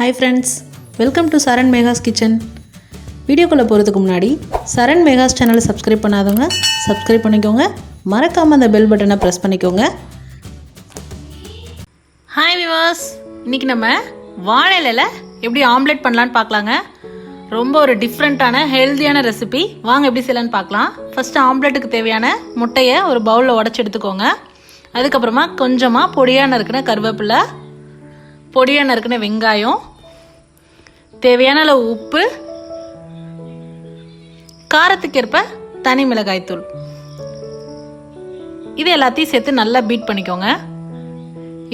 Hi friends, welcome to Saran Mega's Kitchen. வீடியோக்குள்ள போறதுக்கு முன்னாடி Saran Mega's சேனலை சப்ஸ்கிரைப் பண்ணாதவங்க சப்ஸ்கிரைப் பண்ணிக்கோங்க. மறக்காம அந்த பெல் பட்டனை பிரஸ் பண்ணிக்கோங்க. Hi viewers, இன்னைக்கு நம்ம வாழை இலையில எப்படி ஆம்லெட் பண்ணலாம்னு பார்க்கலாங்க. ரொம்ப ஒரு டிஃபரண்டான ஹெல்தியான ரெசிபி. வாங்க எப்படி செய்யலாம்னு பார்க்கலாம். ஃபர்ஸ்ட் ஆம்லெட்டுக்கு தேவையான முட்டையை ஒரு பவுல்ல உடைச்சு எடுத்துக்கோங்க. அதுக்கு அப்புறமா கொஞ்சமா பொடியா நறுக்கின கருவேப்பிலை, பொடியா நறுக்கின வெங்காயம், தேவையான அளவு உப்பு, காரத்துக்கேற்ப தனி மிளகாய் தூள், இது எல்லாத்தையும் சேர்த்து நல்லா பீட் பண்ணிக்கோங்க.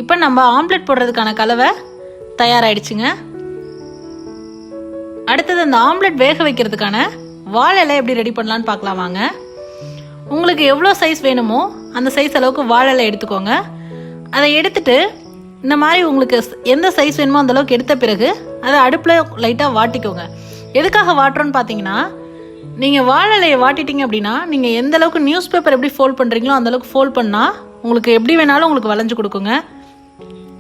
இப்போ நம்ம ஆம்லெட் போடுறதுக்கான கலவை தயாராயிடுச்சுங்க. அடுத்தது அந்த ஆம்லெட் வேக வைக்கிறதுக்கான வாழை இலை எப்படி ரெடி பண்ணலான்னு பார்க்கலாம் வாங்க. உங்களுக்கு எவ்வளோ சைஸ் வேணுமோ அந்த சைஸ் அளவுக்கு வாழை இலை எடுத்துக்கோங்க. அதை எடுத்துட்டு இந்த மாதிரி உங்களுக்கு எந்த சைஸ் வேணுமோ அந்த அளவுக்கு எடுத்த பிறகு அதை அடுப்பில் லைட்டாக வாட்டிக்கோங்க. எதுக்காக வாட்டுறோன்னு பார்த்தீங்கன்னா, நீங்கள் வாழை இலையை வாட்டிட்டீங்க அப்படின்னா நீங்கள் எந்த அளவுக்கு நியூஸ் பேப்பர் எப்படி ஃபோல்ட் பண்ணுறீங்களோ அந்த அளவுக்கு ஃபோல்ட் பண்ணால் உங்களுக்கு எப்படி வேணாலும் உங்களுக்கு வளைஞ்சு கொடுக்குங்க.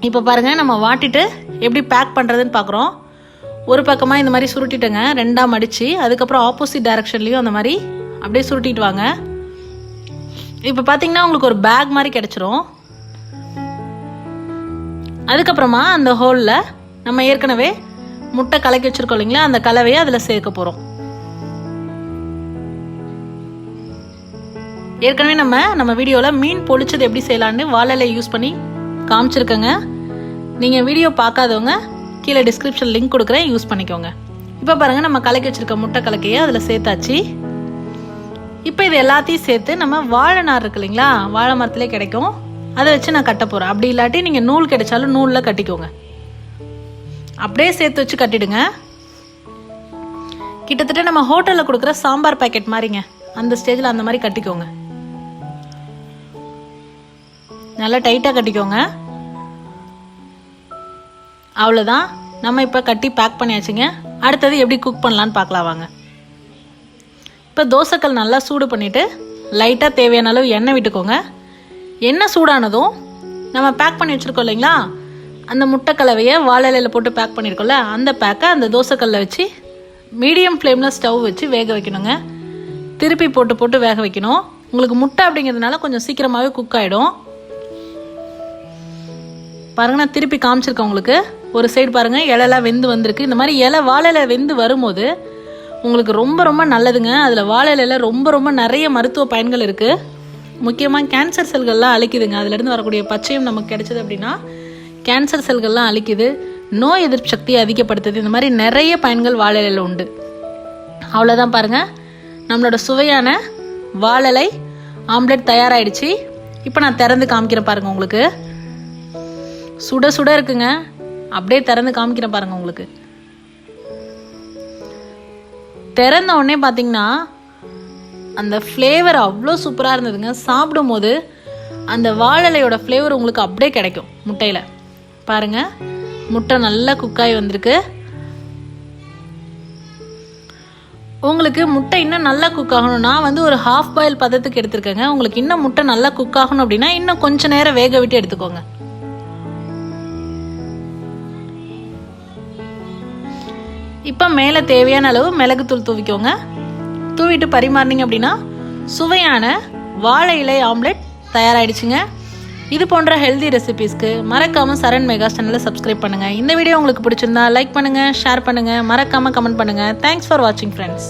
இப்போ பாருங்கள், நம்ம வாட்டிட்டு எப்படி பேக் பண்ணுறதுன்னு பார்க்குறோம். ஒரு பக்கமாக இந்த மாதிரி சுருட்டிட்டுங்க, ரெண்டாக மடித்து அதுக்கப்புறம் ஆப்போசிட் டைரக்ஷன்லேயும் அந்த மாதிரி அப்படியே சுருட்டிட்டு வாங்க. இப்போ பார்த்தீங்கன்னா உங்களுக்கு ஒரு பேக் மாதிரி கிடச்சிரும். அதுக்கப்புறமா அந்த ஹோலில் நம்ம ஏற்கனவே முட்டை கலக்கி வச்சுருக்கோம் இல்லைங்களா, அந்த கலவையை அதில் சேர்க்க போகிறோம். ஏற்கனவே நம்ம வீடியோவில் மீன் பொளிச்சது எப்படி செய்யலான்னு வாழை யூஸ் பண்ணி காமிச்சிருக்கேங்க. நீங்கள் வீடியோ பார்க்காதவங்க கீழே டிஸ்கிரிப்ஷன் லிங்க் கொடுக்குறேன், யூஸ் பண்ணிக்கோங்க. இப்போ பாருங்கள், நம்ம கலக்கி வச்சுருக்க முட்டை கலக்கையை அதில் சேர்த்தாச்சு. இப்போ இது எல்லாத்தையும் சேர்த்து நம்ம வாழை நார் இருக்கு இல்லைங்களா, வாழை மரத்துலேயே கிடைக்கும், அதை வச்சு நான் கட்ட போகிறேன். அப்படி இல்லாட்டி நீங்கள் நூல் கிடைச்சாலும் நூலில் கட்டிக்கோங்க. அப்படியே சேர்த்து வச்சு கட்டிடுங்க. கிட்டத்தட்ட நம்ம ஹோட்டலில் கொடுக்குற சாம்பார் பேக்கெட் மாதிரிங்க, அந்த ஸ்டேஜில் அந்த மாதிரி கட்டிக்கோங்க. நல்லா டைட்டாக கட்டிக்கோங்க. அவ்வளோதான், நம்ம இப்போ கட்டி பேக் பண்ணியாச்சுங்க. அடுத்தது எப்படி குக் பண்ணலான்னு பார்க்கலாம் வாங்க. இப்போ தோசைக்கல் நல்லா சூடு பண்ணிவிட்டு லைட்டாக தேவையான அளவு எண்ணெய் விட்டுக்கோங்க. எண்ணெய் சூடானதும் நம்ம பேக் பண்ணி வச்சுருக்கோம் இல்லைங்களா, அந்த முட்டை கலவையை வாழை இலையில் போட்டு பேக் பண்ணியிருக்கோம்ல, அந்த பேக்கை அந்த தோசைக்கல்லில் வச்சு மீடியம் ஃப்ளேமில் ஸ்டவ் வச்சு வேக வைக்கணுங்க. திருப்பி போட்டு போட்டு வேக வைக்கணும். உங்களுக்கு முட்டை அப்படிங்கிறதுனால கொஞ்சம் சீக்கிரமாகவே குக் ஆகிடும். பாருங்க, நான் திருப்பி காமிச்சிருக்கேன் உங்களுக்கு. ஒரு சைடு பாருங்கள், இலையெல்லாம் வெந்து வந்திருக்கு. இந்த மாதிரி இலை வாழை இலை வெந்து வரும்போது உங்களுக்கு ரொம்ப ரொம்ப நல்லதுங்க. அதில் வாழை இலையில் ரொம்ப ரொம்ப நிறைய மருத்துவ பயன்கள் இருக்குது. முக்கியமாக கேன்சர் செல்கள்லாம் அழிக்குதுங்க. அதுலேருந்து வரக்கூடிய பச்சையும் நமக்கு கிடைச்சது அப்படின்னா கேன்சர் செல்கள்லாம் அழிக்குது, நோய் எதிர்ப்பு சக்தியை அதிகப்படுத்துது. இந்த மாதிரி நிறைய பயன்கள் வாழை இலையில் உண்டு. அவ்வளோதான் பாருங்கள், நம்மளோட சுவையான வாழை ஆம்லெட் தயாராகிடுச்சு. இப்போ நான் திறந்து காமிக்கிறேன் பாருங்கள். உங்களுக்கு சுட சுட இருக்குங்க. அப்படியே திறந்து காமிக்கிறேன் பாருங்கள். உங்களுக்கு திறந்த உடனே பார்த்தீங்கன்னா அந்த ஃப்ளேவர் அவ்வளோ சூப்பராக இருந்ததுங்க. சாப்பிடும் போது அந்த வாழலையோட ஃப்ளேவர் உங்களுக்கு அப்படியே கிடைக்கும். முட்டையில் பாருங்கள், முட்டை நல்லா குக்காகி வந்திருக்கு. உங்களுக்கு முட்டை இன்னும் நல்லா குக் ஆகணும்னா ஒரு ஹாஃப் பாயில் பதத்துக்கு எடுத்துருக்கேங்க. உங்களுக்கு இன்னும் முட்டை நல்லா குக் ஆகணும் அப்படின்னா இன்னும் கொஞ்சம் நேரம் வேக விட்டு எடுத்துக்கோங்க. இப்போ மேலே தேவையான அளவு மிளகுத்தூள் தூவிக்கோங்க. தூவிட்டு பரிமாறினீங்க அப்படின்னா சுவையான வாழை இலை ஆம்லெட் தயாராகிடுச்சுங்க. இது போன்ற ஹெல்தி ரெசிபீஸ்க்கு மறக்காமல் சரண் மெகாஸ் சேனலை சப்ஸ்கிரைப் பண்ணுங்கள். இந்த வீடியோ உங்களுக்கு பிடிச்சிருந்தா லைக் பண்ணுங்கள், ஷேர் பண்ணுங்கள், மறக்காமல் கமெண்ட் பண்ணுங்கள். தேங்க்ஸ் ஃபார் வாட்சிங் ஃப்ரெண்ட்ஸ்.